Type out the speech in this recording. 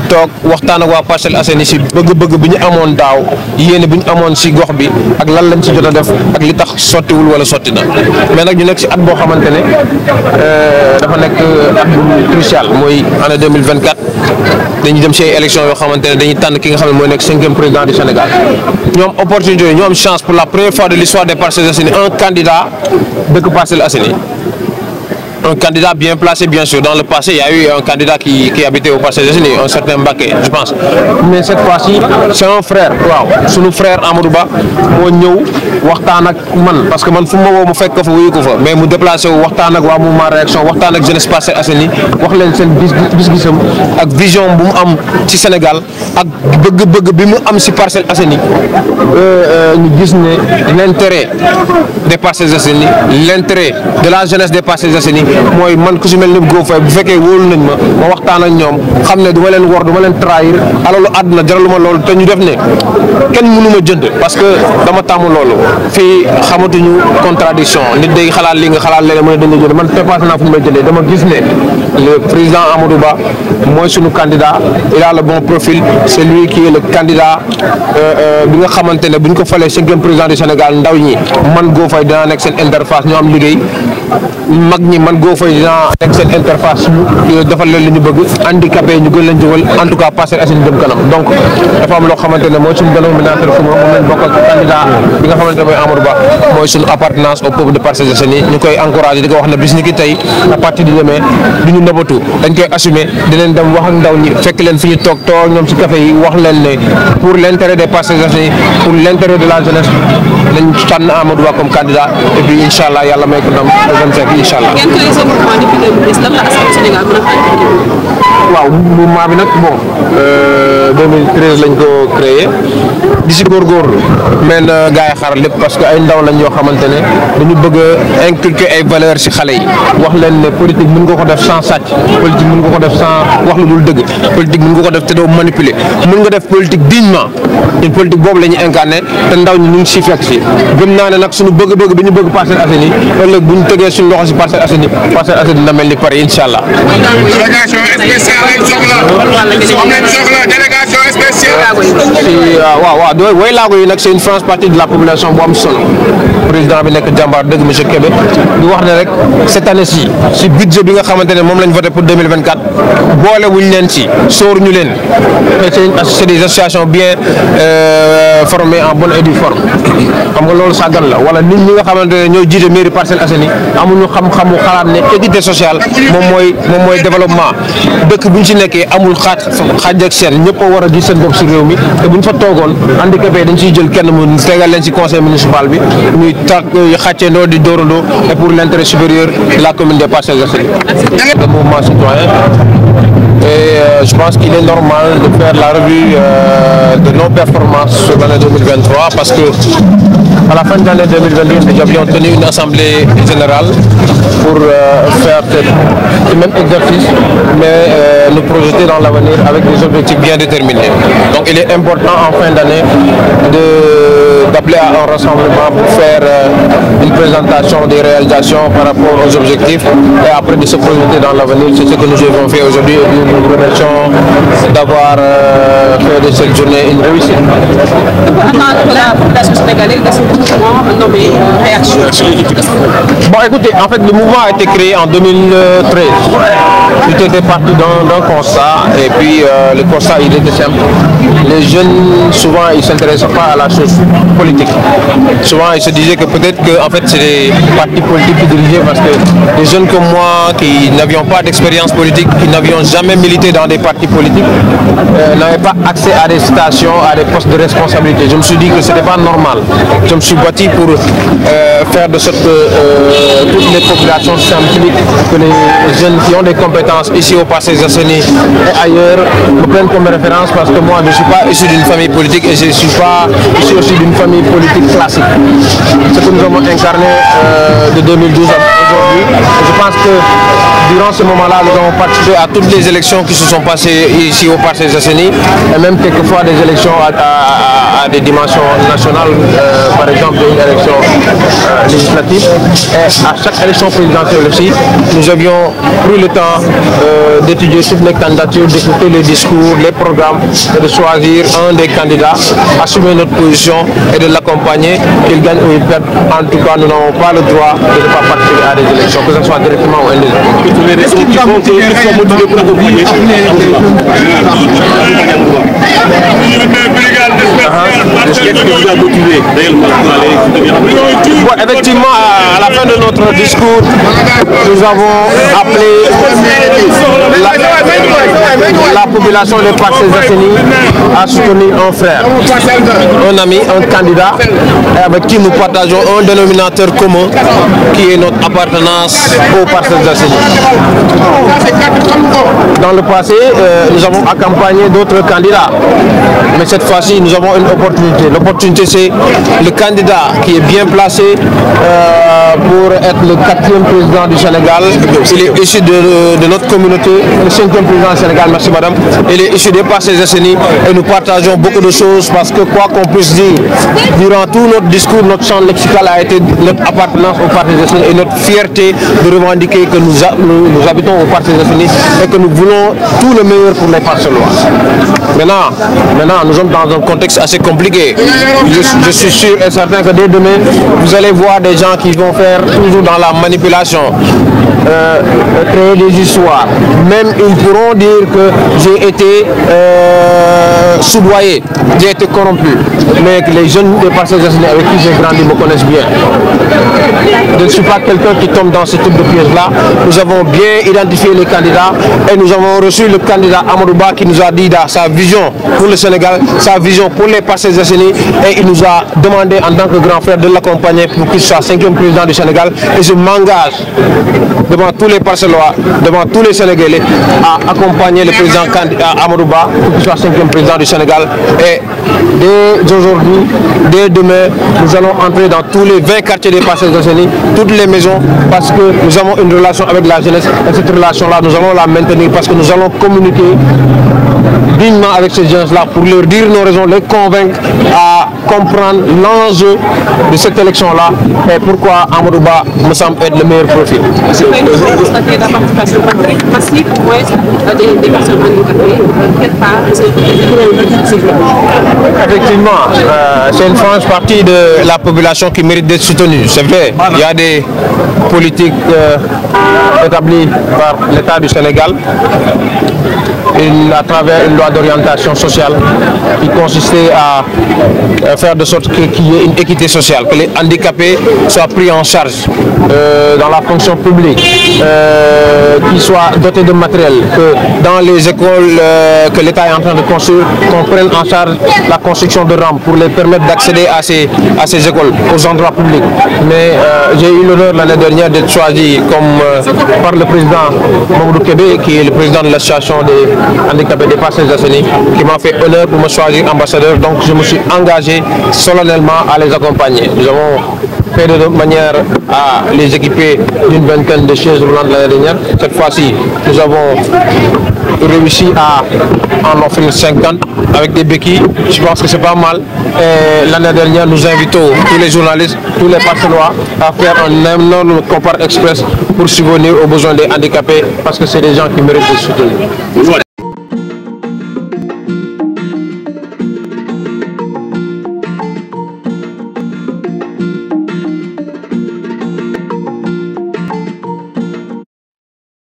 dañuy toog waxtaan ak waa Parcelles Assainies si bëgg-bëgg bi ñu amoon daaw yéene bi ñu amoon si gox bi ak lan lañ si jot a def ak li tax sottiwul wala sotti na mais nag ñu nekk si at boo xamante ne dafa nekk at bu crucial mooy année 2024 dañuy dem si ay élections yoo xamante ne dañuy tànn ki nga xam ne mooy nekk 5e président du Sénégal ñu am opportunité ñu am chance pour la première fois de l'histoire des Parcelles Assainies un candidat dëkk Parcelles Assainies. Un candidat bien placé, bien sûr. Dans le passé, il y a eu un candidat qui habitait au Parcelles Assainies, un certain Mbacké, je pense. Mais cette fois-ci, c'est un frère. Waaw sunu frère Amadou Ba moo ñëw waxtaan ak man parce que man fu ma woo mu fekk ko fa wuyu ko fa mais mu déplacé wu waxtaan ak waa mouvement réaction waxtaan ak jeunesse Parcelles Assainies wax leen seen gis-gisam ak vision bu mu am ci Sénégal ak bëgg-bëgg bi mu am ci Parcelles Assainies ñu gis ne l'intérêt des Parcelles Assainies, l'intérêt de la jeunesse des Parcelles Assainies mooy man ku si mel ni Go Faye bu fekkee wóolu nañ ma waxtaan ak ñoom xam ne du ma leen wor du ma leen trahir alalu àdduna jaraluma loolu te ñu def ne kenn mënu ma jënd parce que dama tàmm loolu fii xamatuñu contradiction nit day xalaat li nga xalaat léegi mu ne dañ la jënd man dépassé naa fu ñu may jëndee dama gis ne le président Amadou Ba mooy sunu candidat il a le bon profil c'est lui qui est le candidat bi nga xamante ne bu ñu ko falee 5e président du Sénégal ndaw ñi man Go Faye dinaa nekk seen interface ñu am liggéey mag ñi man Go Faye dinaa nekk seen interface ñu defal leen li ñu bëgg handicapé ñu gën leen jëwal en tout cas Parcelles Assainies jëm kanam donc dafa am loo xamante ne mooy suñu dénominateur commun moom lañ bokk ak candidat bi nga xamante ne mooy Amadou Ba mooy suñu appartenance au peuple de Parcelles Assainies ñu koy encouragé di ko wax ne bis ni ki tey à partir de demain du ñu nëbatu dañ koy assumer dinañ dem wax ak ndaw ñi fekk leen fi ñu toog ñoom si café yi wax leen ne pour l'intérêt des Parcelles Assainies pour l'intérêt de la jeunesse nañ tànn Amadou Ba comme candidat et puis incha allah yàlla may ko ndam le 25 incha allah. waaw mouvement bi nag bon 2013 lañ ko créé di si góorgóorlu mais na gars yi xaar lépp parce que ay ndaw lañ yoo xamante ne dañu bëgg a inculquer ay valeurs si xale yi wax leen ne politique mën nga ko def sans sàcc politique mën nga ko def sans wax lu dul dëgg politique mën nga ko def te doo manipuler mën nga def politique dignement une politique boobu la ñu incarné te ndaw ñi ñu ngi si fekk si gëm naa ne nag suñu bëgg-bëgg bi ñu bëgg Parcelles Assainies ëllëg bu ñu tegee suñu loxo si Parcelles Assainies na mel ni Paris incha allah. délégation spéciale. waaw way laago yi nag c'est une franche partie de la population bu am solo président bi nekk jàmbaar dëgg monsieur Kébé di wax ne rek cette année ci si budget bi nga xamante ne moom lañ voté pour 2024 boole wuñ leen ci sóor ñu leen c'est des associations bien formées en bonne et due forme xam nga loolu sàggan la wala nit ñi nga xamante ne ñoo jiite mairie Parcelles Assainies amuñu xam-xamu xalaat ne équité sociale moom mooy développement dëkk bu ñu ci nekkee amul xaaj ak seen ñëpp a war a gis seen bopp si réew mi te bu ñu fa toogoon handicapé dañ ciy jël kenn mu tegal leen ci conseil municipal bi ñuy xàcceendoo di dóorandoo et pour l'intérêt supérieur de la commune des Parcelles Assainies. Le mouvement citoyen et je pense qu'il est normal de faire la revue de nos performances sur l'année 2023 parce que à la fin de l'année 2022 nous avions tenu une assemblée générale pour faire ce même exercice mais nous projeter dans l'avenir avec des objectifs bien déterminés. Donc il est important en fin d'année d'appeler à un rassemblement pour faire une présentation des réalisations par rapport aux objectifs et après de se projeter dans l'avenir. C'est ce que nous avons fait aujourd'hui et nous nous remercions d'avoir fait de cette journée une réussite. La population sénégalaise de ce mouvement nommé Réaction. Bon écoutez, en fait le mouvement a été créé en 2013. Tout était parti d'un constat et puis le constat il était simple. Les jeunes souvent ils s'intéressent pas à la chose politique. Souvent ils se disaient que peut-être que en fait c'est des partis politiques qui dirigeaient parce que des jeunes comme moi qui n'avions pas d'expérience politique, qui n'avions jamais milité dans des partis politiques, n'avaient pas accès à des stations, à des postes de responsabilité. Je me suis dit que c'était pas normal. Je me suis battu pour faire de sorte que toutes les populations s'impliquent, que les jeunes qui ont des compétences ici au Parcelles Assainies et ailleurs me prennent comme référence parce que moi je ne suis pas issu d'une famille politique et je ne suis pas issu aussi d'une famille politique classique. Ce que nous avons incarné de 2012 à aujourd'hui. Je pense que durant ce moment-là, nous avons participé à toutes les élections qui se sont passées ici au Parcelles Assainies et même quelquefois des élections à des dimensions nationales, par exemple une élection législative. Et à chaque élection présidentielle aussi, nous avions pris le temps d'étudier toutes les candidatures, d'écouter les discours, les programmes et de choisir un des candidats, assumer notre position et de l'accompagner, qu'il gagne ou il perde. En tout cas, nous n'avons pas le droit de ne pas participer à des élections, que ce soit directement ou indirectement. Les raisons qui font que nous sommes motivés pour accompagner. Qu'est-ce qui vous a motivé réellement pour aller soutenir? Bon, effectivement, à la fin de notre discours, nous avons appelé la population de Parcelles Assainies à soutenir un frère, un ami, un candidat, avec qui nous partageons un dénominateur commun qui est notre appartenance aux Parcelles Assainies. Dans le passé, nous avons accompagné d'autres candidats, mais cette fois-ci, nous avons une opportunité. L'opportunité, c'est le candidat qui est bien placé pour être le 4e président du Sénégal. Il est issu de notre communauté, le 5e président du Sénégal, merci madame. Il est issu des Parcelles Assainies et nous partageons beaucoup de choses parce que quoi qu'on puisse dire, durant tout notre discours, notre champ lexical a été notre appartenance aux Parcelles Assainies et notre fierté de revendiquer que nous habitons aux Parcelles Assainies et que nous voulons tout le meilleur pour les Parcellois. Maintenant, nous sommes dans un contexte assez compliqué. Je suis sûr et certain que dès demain, vous allez voir des gens qui vont faire toujours dans la manipulation, créer des histoires. Même ils pourront dire que j'ai été soudoyé, j'ai été corrompu. Mais que les jeunes des Parcelles Assainies avec qui j'ai grandi me connaissent bien. Je ne suis pas quelqu'un qui tombe dans ce type de piège-là. Nous avons bien identifié les candidats et nous avons reçu le candidat Amadou Ba qui nous a dit sa vision pour le Sénégal, sa vision pour les Parcelles Assainies et il nous a demandé en tant que grand frère de l'accompagner pour qu'il soit 5e président du Sénégal et je m'engage devant tous les Parcellois, devant tous les Sénégalais à accompagner le président Amadou Ba pour qu'il soit 5e président du Sénégal et dès aujourd'hui, dès demain, nous allons entrer dans tous les 20 quartiers des Parcelles Assainies, toutes les maisons parce que nous avons une relation avec la jeunesse et cette relation-là, nous allons la maintenir parce que nous allons communiquer dignement avec ces gens-là pour leur dire nos raisons, les convaincre à comprendre l'enjeu de cette élection-là et pourquoi Amadou Ba me semble être le meilleur profil. Vous avez constaté la participation massive des personnes handicapées. Quelle part Effectivement, c'est une franche partie de la population qui mérite d'être soutenue. C'est vrai, il y a des politiques établies par l'État du Sénégal à travers une loi d'orientation sociale qui consistait à faire de sorte qu'il y ait une équité sociale, que les handicapés soient pris en charge dans la fonction publique, qu'ils soient dotés de matériel, que dans les écoles que l'État est en train de construire, qu'on prenne en charge la construction de rampes pour les permettre d'accéder à ces écoles, aux endroits publics. Mais j'ai eu l'honneur l'année dernière d'être choisi par le président Mamadou Kébé, qui est le président de l'association des handicapés des Parcelles Assainies, qui m'a fait honneur pour me choisir ambassadeur. Donc je me suis engagé solennellement à les accompagner. Nous avons fait de manière à les équiper d'une vingtaine de chaises roulantes l'année dernière. Cette fois-ci, nous avons réussi à en offrir 50 avec des béquilles. Je pense que c'est pas mal. L'année dernière, nous invitons tous les journalistes, tous les Parcellois à faire un énorme compart express pour subvenir aux besoins des handicapés parce que c'est des gens qui méritent de soutenir.